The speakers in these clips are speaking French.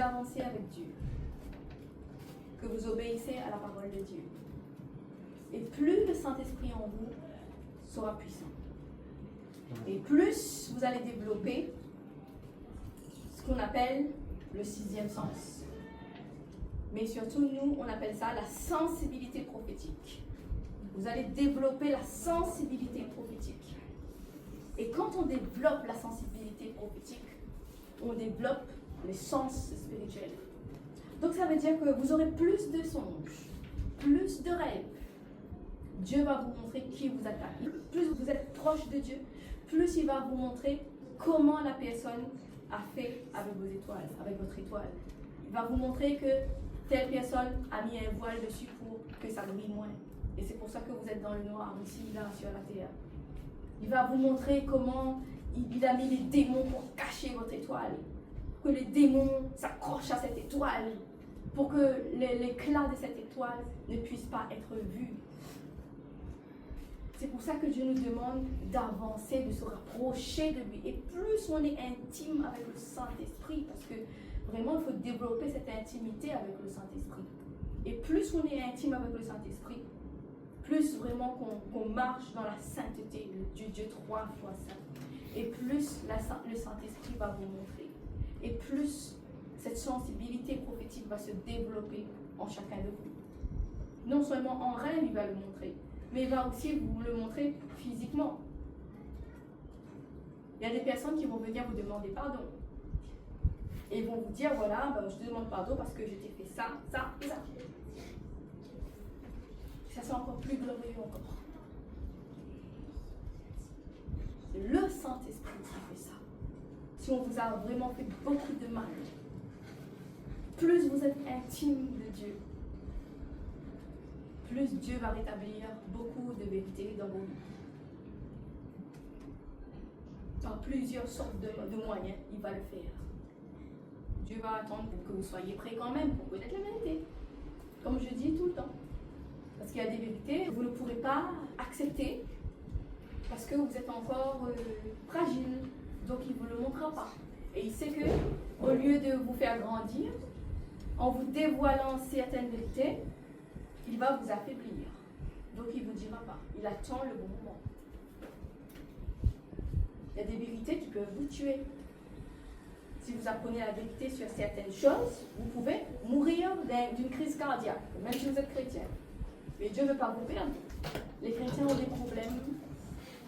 vous avancez avec Dieu, que vous obéissez à la parole de Dieu, et plus le Saint-Esprit en vous sera puissant. Et plus vous allez développer ce qu'on appelle le sixième sens. Mais surtout, nous, on appelle ça la sensibilité prophétique. Vous allez développer la sensibilité prophétique. Et quand on développe la sensibilité prophétique, on développe les sens spirituels. Donc ça veut dire que vous aurez plus de songes, plus de rêves. Dieu va vous montrer qui vous attaque. Plus vous êtes proche de Dieu, plus il va vous montrer comment la personne a fait avec vos étoiles, avec votre étoile. Il va vous montrer que telle personne a mis un voile dessus pour que ça brille moins. Et c'est pour ça que vous êtes dans le noir ici, là, sur la terre. Il va vous montrer comment il a mis les démons pour cacher votre étoile. Que les démons s'accrochent à cette étoile pour que l'éclat de cette étoile ne puisse pas être vu. C'est pour ça que Dieu nous demande d'avancer, de se rapprocher de lui. Et plus on est intime avec le Saint-Esprit, parce que vraiment il faut développer cette intimité avec le Saint-Esprit. Et plus on est intime avec le Saint-Esprit, plus vraiment qu'on marche dans la sainteté, du Dieu 3 fois saint. Et plus le Saint-Esprit va vous montrer. Et plus cette sensibilité prophétique va se développer en chacun de vous. Non seulement en rêve, il va le montrer, mais il va aussi vous le montrer physiquement. Il y a des personnes qui vont venir vous demander pardon. Et ils vont vous dire, voilà, je te demande pardon parce que je t'ai fait ça, ça et ça. Ça, c'est encore plus glorieux encore. C'est le Saint-Esprit qui fait ça. Si on vous a vraiment fait beaucoup de mal, plus vous êtes intime de Dieu, plus Dieu va rétablir beaucoup de vérité dans vos vies. Par plusieurs sortes de moyens, il va le faire. Dieu va attendre que vous soyez prêts quand même pour connaître la vérité. Comme je dis tout le temps. Parce qu'il y a des vérités que vous ne pourrez pas accepter parce que vous êtes encore fragile. Donc il ne vous le montrera pas. Et il sait que, au lieu de vous faire grandir, en vous dévoilant certaines vérités, il va vous affaiblir. Donc il ne vous dira pas. Il attend le bon moment. Il y a des vérités qui peuvent vous tuer. Si vous apprenez la vérité sur certaines choses, vous pouvez mourir d'une crise cardiaque, même si vous êtes chrétien. Mais Dieu ne veut pas vous perdre. Les chrétiens ont des problèmes,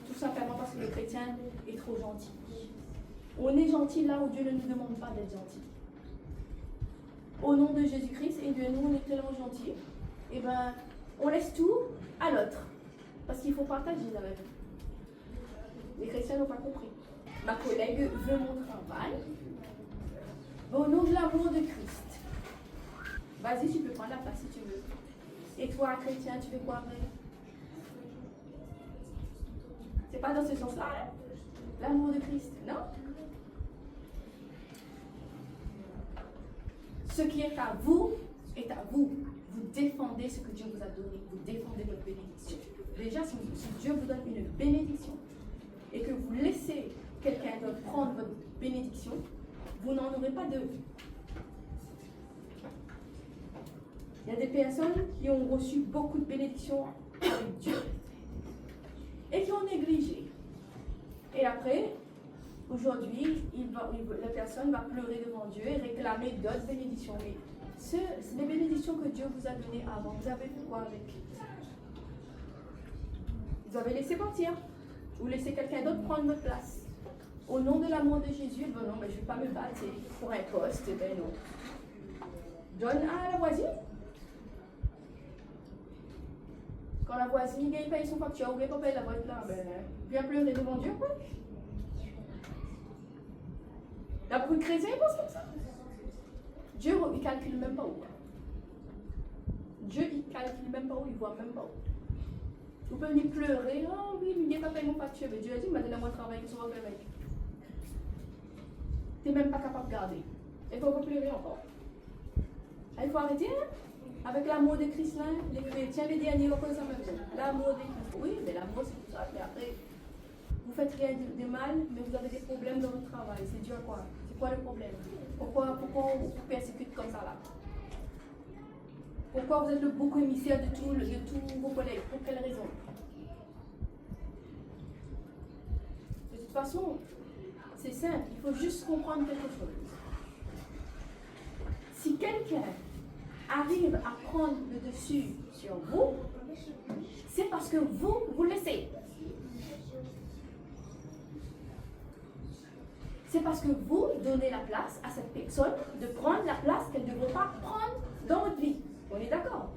tout simplement parce que le chrétien est trop gentil. On est gentil là où Dieu ne nous demande pas d'être gentil. Au nom de Jésus-Christ et de nous, on est tellement gentils, et ben, on laisse tout à l'autre. Parce qu'il faut partager la vie. Les chrétiens n'ont pas compris. Ma collègue veut mon travail. Au nom de l'amour de Christ. Vas-y, tu peux prendre la place si tu veux. Et toi, chrétien, tu fais quoi après? C'est pas dans ce sens-là, hein? L'amour de Christ, non? Ce qui est à vous est à vous. Vous défendez ce que Dieu vous a donné. Vous défendez votre bénédiction. Déjà, si Dieu vous donne une bénédiction et que vous laissez quelqu'un d'autre prendre votre bénédiction, vous n'en aurez pas deux. Il y a des personnes qui ont reçu beaucoup de bénédictions avec Dieu et qui ont négligé. Et après, aujourd'hui, la personne va pleurer devant Dieu et réclamer d'autres bénédictions. Mais c'est les bénédictions que Dieu vous a données avant. Vous avez fait quoi avec? Vous avez laissé partir. Vous laissez quelqu'un d'autre prendre votre place. Au nom de l'amour de Jésus, ben non, mais je ne vais pas me battre pour un poste. Ben non. Donne à la voisine. Quand la voisine paye son facture, ou bien pas paye la boîte là, ben, viens pleurer devant Dieu, quoi. La beaucoup de chrétiens, ils pensent comme ça. Dieu, il ne calcule même pas où. Dieu, il ne calcule même pas où, il ne voit même pas où. Vous pouvez venir pleurer, oh oui, il n'a pas payé mon facture, mais Dieu a dit, il m'a donné moi le travail, que ça va faire avec. Tu n'es même pas capable de garder. Il faut pas pleurer encore. Il faut arrêter, hein? Avec l'amour de Christ, là, les chrétiens, les derniers, on connaît ça même chose. L'amour de Christ. Oui, mais l'amour, c'est tout ça. Mais après, vous faites rien de mal, mais vous avez des problèmes dans votre travail. C'est dû à quoi? C'est quoi le problème? Pourquoi on vous persécute comme ça là? Pourquoi vous êtes le bouc émissaire de tous vos collègues? Pour quelle raison? De toute façon, c'est simple, il faut juste comprendre quelque chose. Si quelqu'un arrive à prendre le dessus sur vous, c'est parce que vous laissez. C'est parce que vous donnez la place à cette personne de prendre la place qu'elle ne devrait pas prendre dans votre vie. On est d'accord?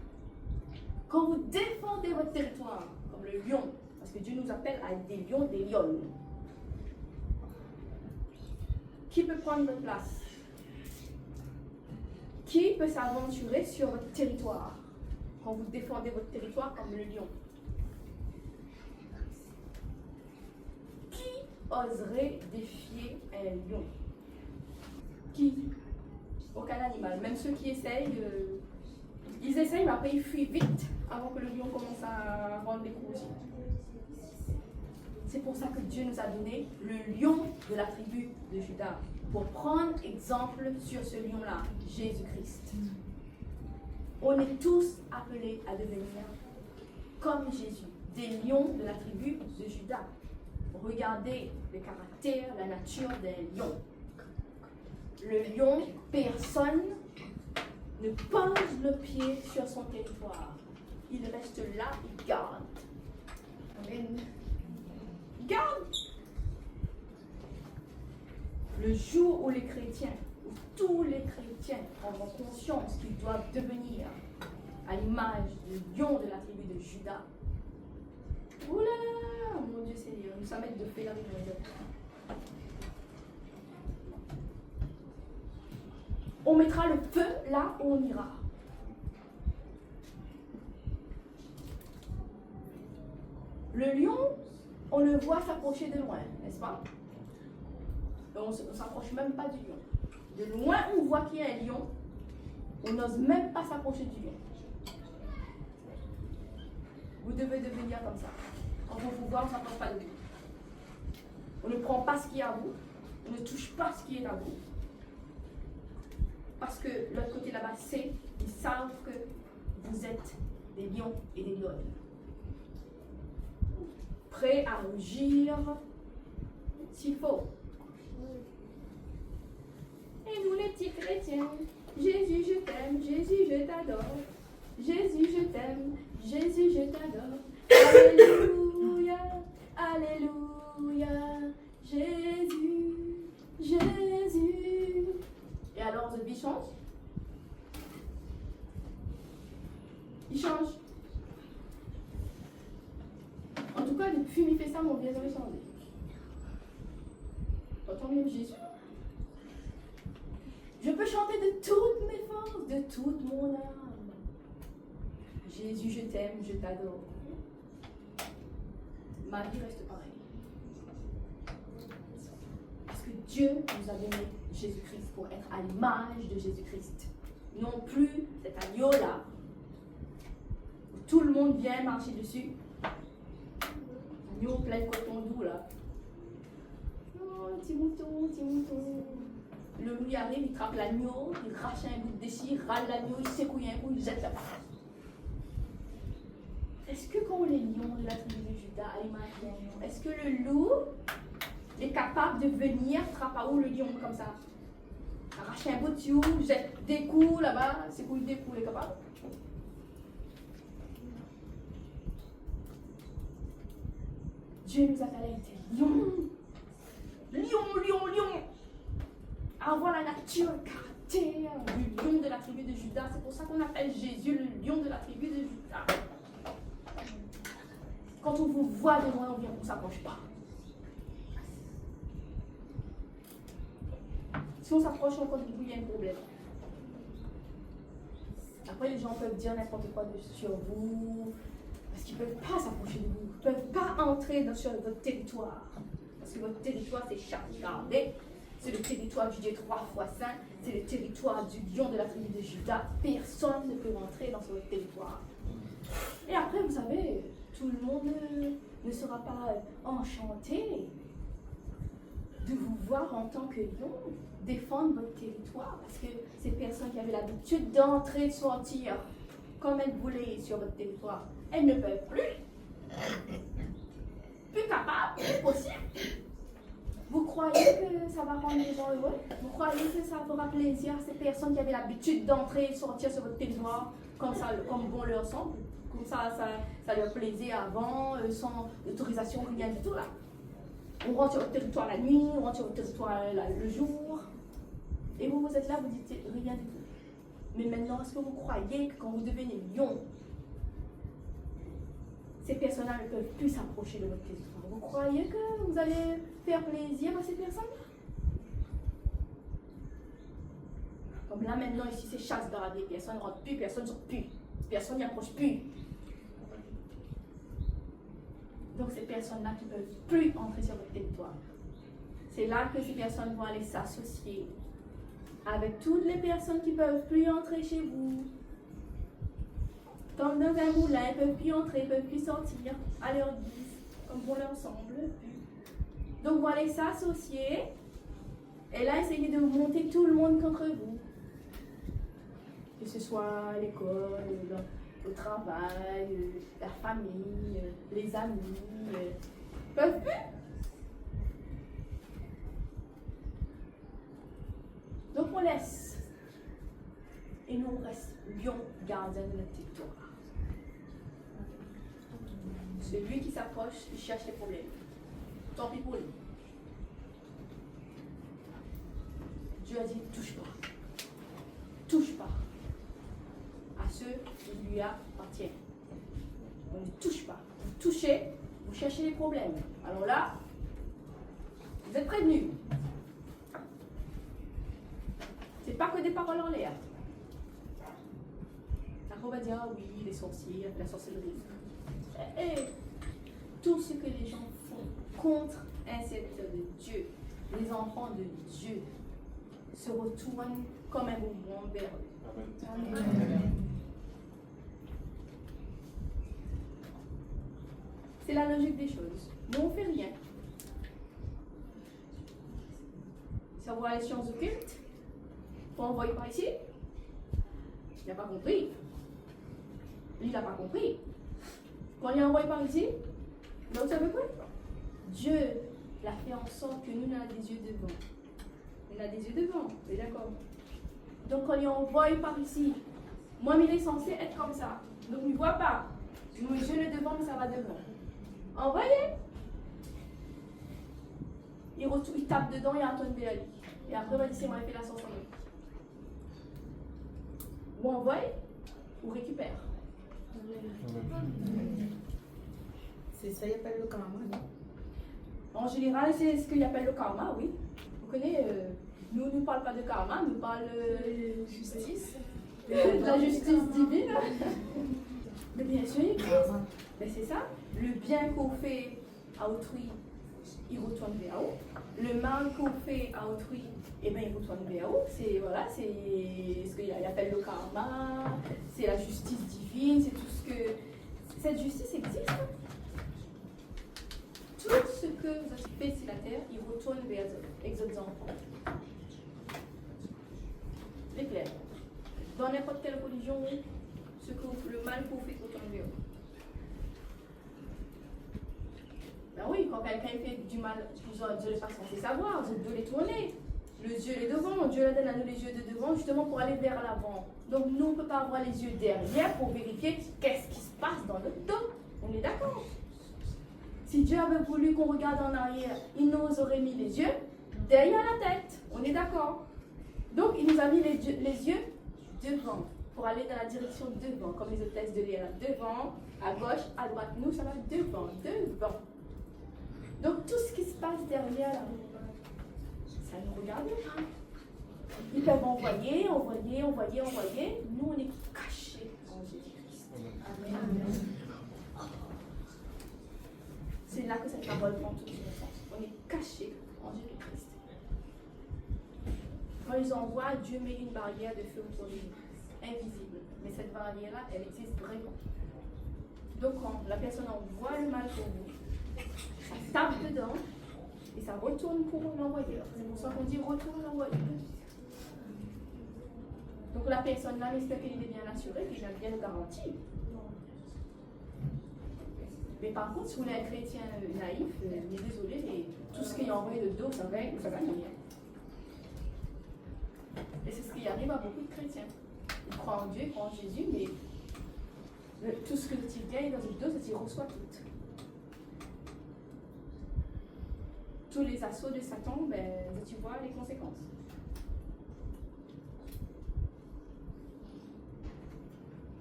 Quand vous défendez votre territoire, comme le lion, parce que Dieu nous appelle à être des lions, des lionnes, qui peut prendre votre place? Qui peut s'aventurer sur votre territoire quand vous défendez votre territoire comme le lion? Qui oserait défier un lion? Qui? Aucun animal. Même ceux qui essayent, ils essayent, mais après ils fuient vite avant que le lion commence à rendre des coups aussi. C'est pour ça que Dieu nous a donné le lion de la tribu de Juda, pour prendre exemple sur ce lion-là, Jésus-Christ. On est tous appelés à devenir comme Jésus, des lions de la tribu de Juda. Regardez le caractère, la nature d'un lion. Le lion, personne ne pose le pied sur son territoire. Il reste là, il garde. Amen. Il garde. Le jour où les chrétiens, où tous les chrétiens auront conscience qu'ils doivent devenir à l'image du lion de la tribu de Juda, oulala, mon Dieu Seigneur, nous sommes de faire les. On mettra le feu là où on ira. Le lion, on le voit s'approcher de loin, n'est-ce pas? On ne s'approche même pas du lion. De loin, on voit qu'il y a un lion. On n'ose même pas s'approcher du lion. Vous devez devenir comme ça. Quand on vous voit, on ne s'approche pas de vous. On ne prend pas ce qui est à vous. On ne touche pas ce qui est à vous. Parce que l'autre côté là-bas, ils savent que vous êtes des lions et des lionnes. Prêts à rugir s'il faut. Et nous les petits chrétiens, Jésus je t'aime, Jésus je t'adore, Jésus je t'aime, Jésus je t'adore, Alléluia, Alléluia, Jésus, Jésus. Et alors votre vie change? Il change. En tout cas, depuis qu'il fait ça, mon vie a changé. Quand on aime Jésus, je peux chanter de toutes mes forces, de toute mon âme. Jésus, je t'aime, je t'adore. Ma vie reste pareille. Parce que Dieu nous a donné Jésus-Christ pour être à l'image de Jésus-Christ. Non plus cet agneau-là, où tout le monde vient marcher dessus. Agneau plein de coton doux là. Oh, petit mouton, petit mouton. Le loup y arrive, il trappe l'agneau, il crache un bout de déchire, il râle l'agneau, il secouille un coup, il jette la patte. Est-ce que quand les lions de la tribu de Juda à l'image d'un lion, est-ce que le loup est capable de venir frapper à où le lion comme ça? Arracher un bout de tuyau, jette des coups là-bas, secouille des coups, il est capable? Dieu nous appelle à être lion. Lion, lion, lion. Avoir la nature, le caractère du lion de la tribu de Juda. C'est pour ça qu'on appelle Jésus le lion de la tribu de Juda. Quand on vous voit de loin, on ne s'approche pas. Si on s'approche encore du bout, il y a un problème. Après, les gens peuvent dire n'importe quoi sur vous, parce qu'ils ne peuvent pas s'approcher de vous. Ils ne peuvent pas entrer sur votre territoire. Parce que votre territoire, c'est gardé. C'est le territoire du Dieu 3 fois saint. C'est le territoire du lion de la tribu de Juda. Personne ne peut rentrer dans votre territoire. Et après, vous savez, tout le monde ne sera pas enchanté. de vous voir en tant que lion défendre votre territoire, parce que ces personnes qui avaient l'habitude d'entrer et de sortir comme elles voulaient sur votre territoire, elles ne peuvent plus. Plus capable, plus possible. Vous croyez que ça va rendre les gens heureux? Vous croyez que ça fera plaisir à ces personnes qui avaient l'habitude d'entrer et de sortir sur votre territoire comme bon leur semble? Comme ça leur plaisait avant, sans autorisation, rien du tout là. On rentre sur votre territoire la nuit, on rentre sur votre territoire le jour. Et vous êtes là, vous dites rien du tout. Mais maintenant, est-ce que vous croyez que quand vous devenez lion, ces personnes-là ne peuvent plus s'approcher de votre territoire? Vous croyez que vous allez faire plaisir à ces personnes-là? Comme là maintenant, ici, c'est chasse gardée. Personne ne rentre plus, personne ne sort plus. Personne n'y approche plus. Donc ces personnes-là qui ne peuvent plus entrer sur votre territoire. C'est là que ces personnes vont aller s'associer avec toutes les personnes qui ne peuvent plus entrer chez vous. Comme dans un moulin, ils ne peuvent plus entrer, ils ne peuvent plus sortir à leur guise, comme bon leur semble. Donc vous allez s'associer et là essayer de monter tout le monde contre vous. Que ce soit à l'école, au travail, la famille, les amis, ils peuvent plus. Donc on laisse. Et nous on reste lion gardien de notre territoire. Celui qui s'approche, il cherche les problèmes. Tant pis pour lui. Dieu a dit, touche pas. Touche pas à ceux qui lui appartiennent. On ne touche pas. Vous touchez, vous cherchez les problèmes. Alors là, vous êtes prévenus. C'est pas que des paroles en l'air. Après on va dire, ah oui, les sorciers, la sorcellerie. Et tout ce que les gens font contre un serviteur de Dieu, les enfants de Dieu, se retournent comme un boomerang vers eux. Amen. C'est la logique des choses. Nous, on ne fait rien. Savoir les sciences occultes, faut envoyer par ici. Il n'a pas compris. Lui, il n'a pas compris. Quand il est envoyé par ici, donc vous savez quoi? Dieu l'a fait en sorte que nous, on a des yeux devant. On a des yeux devant, vous êtes d'accord? Donc quand il est envoyé par ici, moi, il est censé être comme ça. Donc il ne voit pas. Mon yeux le devant, mais ça va devant. Envoyé. Il tape dedans, il y a Antoine Béali. Et après, on va dire, c'est moi qui fais la sorcellerie. Ou envoie, ou récupère. C'est ça, il appelle le karma, non? En général, c'est ce qu'il appelle le karma, oui. Vous connaissez, nous ne parlons pas de karma, nous parlons de justice. De la justice divine. Mais bien sûr, mais c'est ça. Le bien qu'on fait à autrui, il retourne vers vous. Le mal qu'on fait à autrui, eh bien, il retourne vers vous. C'est voilà, c'est ce qu'il appelle le karma, c'est la justice divine, c'est tout ce que. Cette justice existe. Tout ce que vous avez fait sur la terre, il retourne vers Exode enfants. C'est clair. Dans n'importe quelle religion, le mal qu'on fait retourne vers vous. Ben oui, quand quelqu'un fait du mal, Dieu n'est pas censé savoir, Dieu doit les tourner. Le Dieu est devant, Dieu donne à nous les yeux de devant, justement pour aller vers l'avant. Donc nous, on ne peut pas avoir les yeux derrière pour vérifier qu'est-ce qui se passe dans notre dos. On est d'accord? Si Dieu avait voulu qu'on regarde en arrière, il nous aurait mis les yeux derrière la tête. On est d'accord? Donc il nous a mis les yeux devant, pour aller dans la direction devant, comme les hôtesses de l'air. Devant, à gauche, à droite. Nous, ça va devant, devant. Donc tout ce qui se passe derrière là, ça nous regarde pas. Ils peuvent envoyer. Nous, on est cachés en Jésus-Christ. Amen. C'est là que cette parole prend tout son sens. On est cachés en Jésus-Christ. Quand ils envoient, Dieu met une barrière de feu autour de nous, invisible. Mais cette barrière-là, elle existe vraiment. Donc quand la personne envoie le mal pour vous, ça tape dedans, Et ça retourne pour l'envoyeur. C'est pour ça qu'on dit retourne l'envoyeur. Donc la personne là, j'espère qu'elle est bien assurée, qu'elle a bien garantie. Mais par contre, si vous êtes un chrétien naïf, mais désolé, mais tout ce qu'il y a envoyé de dos, ça gagne rien. Et c'est ce qui arrive à beaucoup de chrétiens. Ils croient en Dieu, ils croient en Jésus, mais tout ce que tu gagnes dans une dose, tu reçois tout. Tous les assauts de Satan, tu vois les conséquences.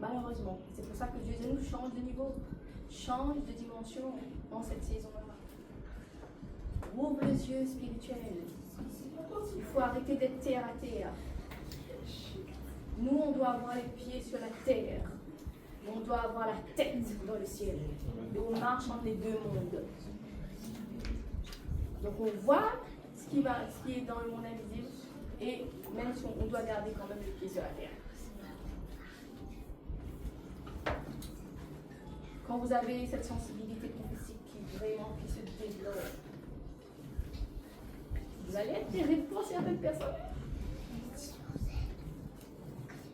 Malheureusement, c'est pour ça que Dieu nous change de niveau, change de dimension dans cette saison-là. Ouvre les yeux spirituels. Il faut arrêter d'être terre à terre. Nous, on doit avoir les pieds sur la terre. On doit avoir la tête dans le ciel. Et on marche entre les deux mondes. Donc on voit ce qui est dans le monde invisible. Et même si on doit garder quand même les pieds sur la terre. Quand vous avez cette sensibilité prophétique qui se développe, vous allez être terrible pour certaines personnes.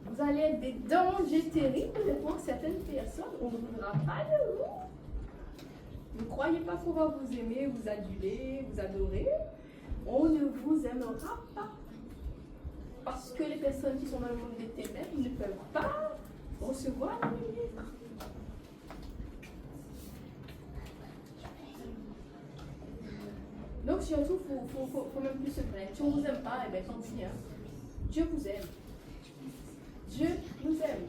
Vous allez être des dangers terribles pour certaines personnes. On ne voudra pas de vous. Ne croyez pas qu'on va vous aimer, vous aduler, vous adorer. On ne vous aimera pas. Parce que les personnes qui sont dans le monde des ténèbres ne peuvent pas recevoir la lumière. Donc surtout, il faut même plus se plaindre. Si on ne vous aime pas, eh bien tant pis. Hein. Dieu vous aime. Dieu nous aime.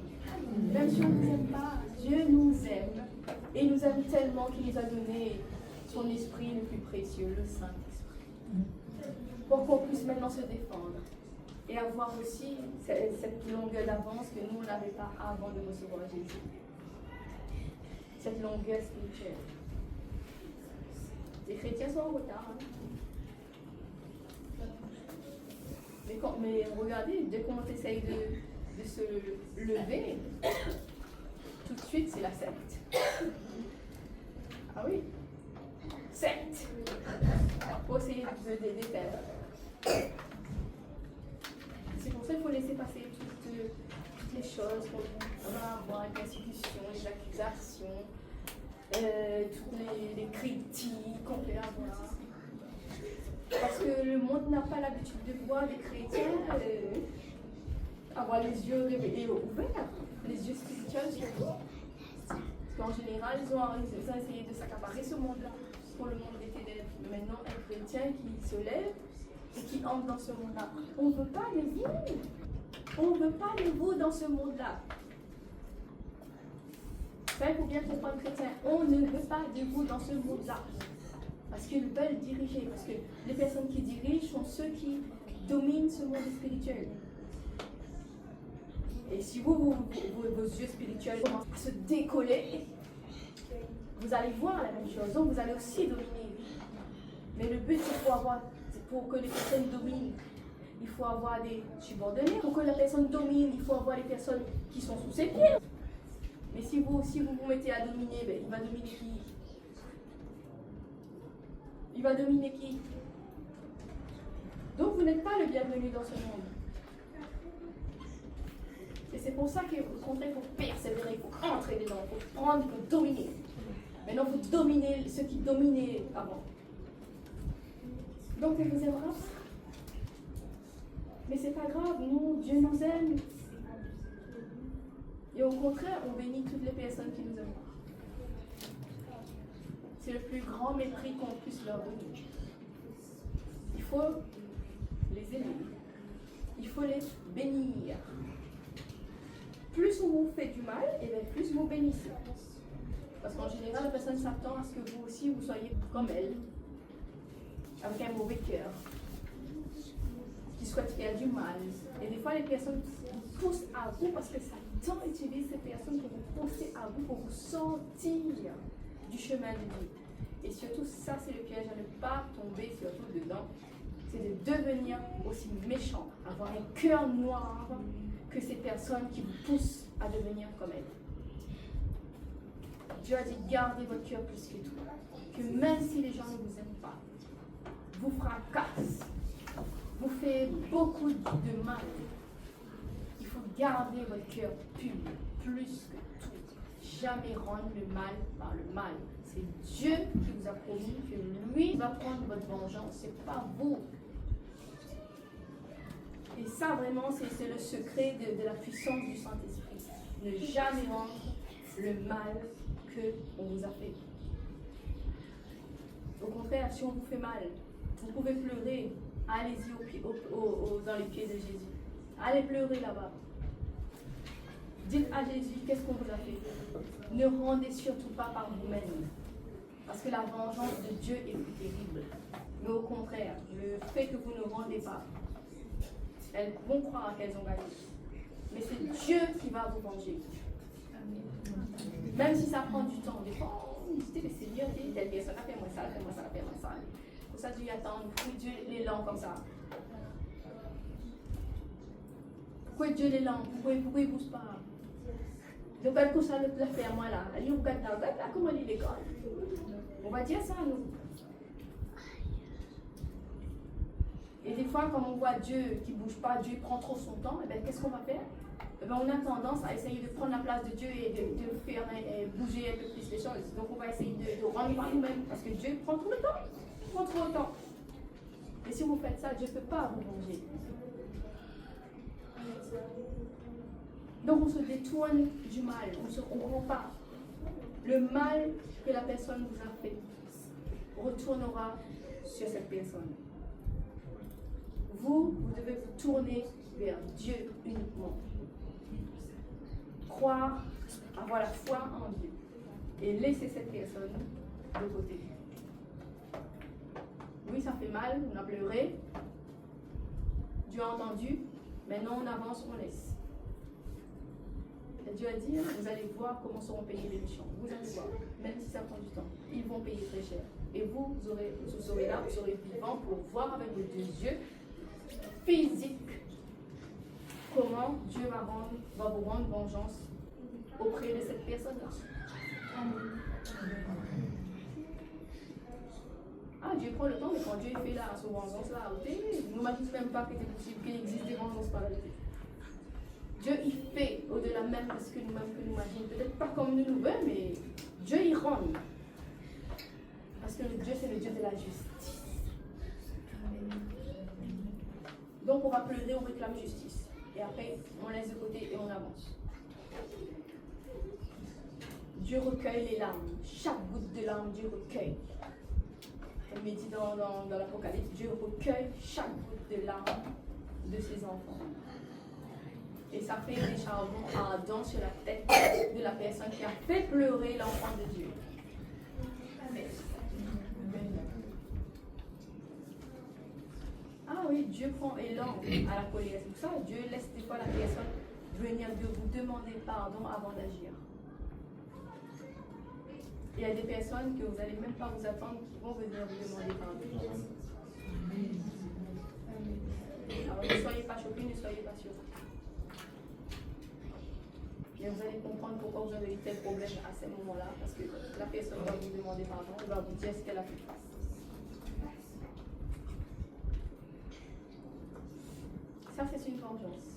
Même si on ne vous aime pas, Dieu nous aime. Et il nous aime tellement qu'il nous a donné son esprit le plus précieux, le Saint-Esprit. Pour qu'on puisse maintenant se défendre. Et avoir aussi cette longueur d'avance que nous n'avions pas avant de recevoir Jésus. Cette longueur spirituelle. Les chrétiens sont en retard. Hein. Mais regardez, dès qu'on essaye de se lever, tout de suite c'est la secte. Ah oui, secte. Pour essayer de défaire. C'est pour ça qu'il faut laisser passer toutes les choses qu'on va avoir, les persécutions, les accusations. Toutes les critiques qu'on peut avoir. Parce que le monde n'a pas l'habitude de voir des chrétiens avoir les yeux révélés ouverts, les yeux spirituels surtout. Parce qu'en général, ils ont essayé de s'accaparer ce monde-là pour le monde des ténèbres. Mais maintenant, un chrétien qui se lève et qui entre dans ce monde-là, on ne veut pas les vous. On ne veut pas les vous dans ce monde-là. Il faut bien comprendre, chrétien, on ne veut pas de vous dans ce monde-là. Parce qu'ils veulent diriger. Parce que les personnes qui dirigent sont ceux qui dominent ce monde spirituel. Et si vos yeux spirituels commencent à se décoller, vous allez voir la même chose. Donc vous allez aussi dominer. Mais le but, c'est pour que les personnes dominent. Il faut avoir des subordonnés. Pour que la personne domine, il faut avoir des personnes qui sont sous ses pieds. Mais si vous vous mettez à dominer, il va dominer qui? Il va dominer qui? Donc vous n'êtes pas le bienvenu dans ce monde. Et c'est pour ça qu'au contraire, il faut persévérer, il faut entrer dedans, il faut prendre, il faut dominer. Maintenant, vous dominez ceux qui dominaient avant. Donc on vous aimera. Mais c'est pas grave, nous, Dieu nous aime. Et au contraire, on bénit toutes les personnes qui nous aiment. C'est le plus grand mépris qu'on puisse leur donner. Il faut les aimer. Il faut les bénir. Plus on vous fait du mal, et bien plus vous bénissez. Parce qu'en général, la personne s'attend à ce que vous aussi, vous soyez comme elle, avec un mauvais cœur, qui souhaite faire du mal. Et des fois, les personnes poussent à vous parce que Satan utilise ces personnes pour vous pousser à vous, pour vous sortir du chemin de Dieu. Et surtout, ça, c'est le piège à ne pas tomber surtout dedans. C'est de devenir aussi méchant, avoir un cœur noir que ces personnes qui vous poussent à devenir comme elles. Dieu a dit, gardez votre cœur plus que tout. Que même si les gens ne vous aiment pas, vous fracasse, vous fait beaucoup de mal. Il faut garder votre cœur pur, plus que tout. Jamais rendre le mal par le mal. C'est Dieu qui vous a promis que lui va prendre votre vengeance, c'est pas vous. Et ça, vraiment, c'est le secret de la puissance du Saint-Esprit. Ne jamais rendre le mal qu'on vous a fait. Au contraire, si on vous fait mal, vous pouvez pleurer. Allez-y dans les pieds de Jésus. Allez pleurer là-bas. Dites à Jésus, qu'est-ce qu'on vous a fait? Ne rendez surtout pas par vous-même. Parce que la vengeance de Dieu est plus terrible. Mais au contraire, le fait que vous ne rendez pas, elles vont croire qu'elles ont gagné. Mais c'est Dieu qui va vous venger. Même si ça prend du temps. Des fois, on dit, mais Seigneur, telle personne a fait moi ça, fait moi ça, fait moi ça. Pour ça, Dieu attend. Pourquoi Dieu est lent comme ça? Pourquoi Dieu est lent? Pourquoi il ne bouge pas? Donc, quand ça le fait moi là, il regarde là, comment il est l'école? On va dire ça, nous. Et des fois, quand on voit Dieu qui ne bouge pas, Dieu prend trop son temps, et bien, qu'est-ce qu'on va faire? Eh bien, on a tendance à essayer de prendre la place de Dieu et de faire bouger un peu plus les choses. Donc, on va essayer de rendre par nous-mêmes, parce que Dieu prend tout le temps. Il prend trop le temps. Et si vous faites ça, Dieu ne peut pas vous venger. Donc, on se détourne du mal, on ne comprend pas. Le mal que la personne vous a fait retournera sur cette personne. Vous devez vous tourner vers Dieu uniquement. Croire, avoir la foi en Dieu. Et laisser cette personne de côté. Oui, ça fait mal, on a pleuré. Dieu a entendu. Maintenant, on avance, on laisse. Et Dieu a dit, vous allez voir comment seront payés les méchants. Vous allez voir, même si ça prend du temps. Ils vont payer très cher. Et vous serez là, vous serez vivant pour voir avec vos deux yeux physiques comment Dieu va vous rendre vengeance auprès de cette personne-là. Ah, Dieu prend le temps, mais quand Dieu fait là, son vengeance-là, nous n'imaginons même pas qu'il est possible qu'il existe des vengeances par la vie. Dieu, il fait au-delà même de ce que nous-mêmes que nous imaginons. Peut-être pas comme nous voulons, mais Dieu, il rend. Parce que Dieu, c'est le Dieu de la justice. Donc, on va pleurer, on réclame justice. Et après, on laisse de côté et on avance. Dieu recueille les larmes. Chaque goutte de larmes, Dieu recueille. Comme il dit dans l'Apocalypse, Dieu recueille chaque goutte de larmes de ses enfants. Et ça fait des charbons ardents sur la tête de la personne qui a fait pleurer l'enfant de Dieu. Amen. Ah oui, Dieu prend élan à la colère. C'est pour ça Dieu laisse des fois la personne venir de vous demander pardon avant d'agir. Il y a des personnes que vous n'allez même pas vous attendre qui vont venir vous demander pardon. Alors ne soyez pas choqués, ne soyez pas surpris. Et vous allez comprendre pourquoi vous avez eu tel problème à ce moment-là, parce que la personne va vous demander pardon, elle va vous dire ce qu'elle a fait. Ça, c'est une vengeance.